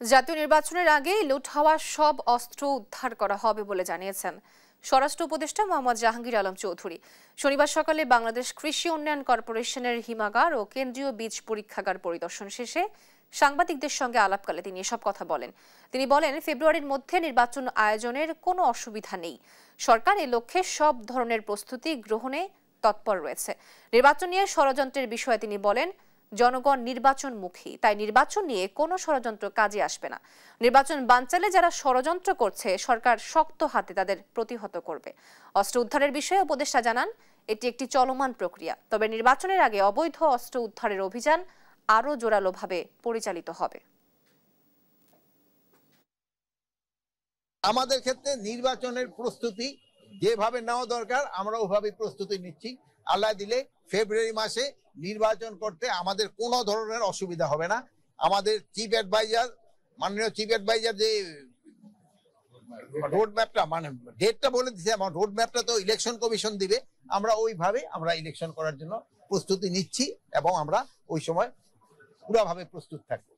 জাতীয় নির্বাচনের আগে লুট হওয়া সব অস্ত্র উদ্ধার করা হবে বলে জানিয়েছেন স্বরাষ্ট্র উপদেষ্টা মোহাম্মদ জাহাঙ্গীর আলম চৌধুরী। শনিবার সকালে বাংলাদেশ কৃষি উন্নয়ন কর্পোরেশনের হিমাগার ও কেন্দ্রীয় বীজ পরীক্ষাগার পরিদর্শন শেষে সাংবাদিকদের সঙ্গে আলাপকালে তিনি এসব কথা বলেন। তিনি বলেন, ফেব্রুয়ারির মধ্যে নির্বাচন আয়োজনের কোনো অসুবিধা নেই। সরকার এ লক্ষ্যে সব ধরনের প্রস্তুতি গ্রহণে তৎপর রয়েছে। নির্বাচন নিয়ে ষড়যন্ত্রের বিষয়ে তিনি বলেন, জনগণ নির্বাচনমুখী, তাই নির্বাচন নিয়ে কোনো ষড়যন্ত্র কাজে আসবে না। নির্বাচন বানচালে যারা ষড়যন্ত্র করছে, সরকার শক্ত হাতে তাদের প্রতিহত করবে। অস্ত্র উদ্ধারের বিষয়ে উপদেষ্টা জানান, এটি একটি চলমান প্রক্রিয়া, তবে নির্বাচনের আগে অবৈধ অস্ত্র উদ্ধারের অভিযান আরও জোরালোভাবে পরিচালিত হবে। আমাদের ক্ষেত্রে নির্বাচনের প্রস্তুতি যেভাবে নেওয়া দরকার আমরা ওভাবে প্রস্তুতি নিচ্ছি। আল্লাহ দিলে ফেব্রুয়ারি মাসে নির্বাচন করতে আমাদের কোনো ধরনের অসুবিধা হবে না। আমাদের চিফ অ্যাডভাইজার, মাননীয় চিফ অ্যাডভাইজার যে রোড ম্যাপটা মানে ডেটটা বলে দিচ্ছে, আমার রোড ম্যাপটা তো ইলেকশন কমিশন দিবে। আমরা ওইভাবে আমরা ইলেকশন করার জন্য প্রস্তুতি নিচ্ছি এবং আমরা ওই সময় পুরোভাবে প্রস্তুত থাকবো।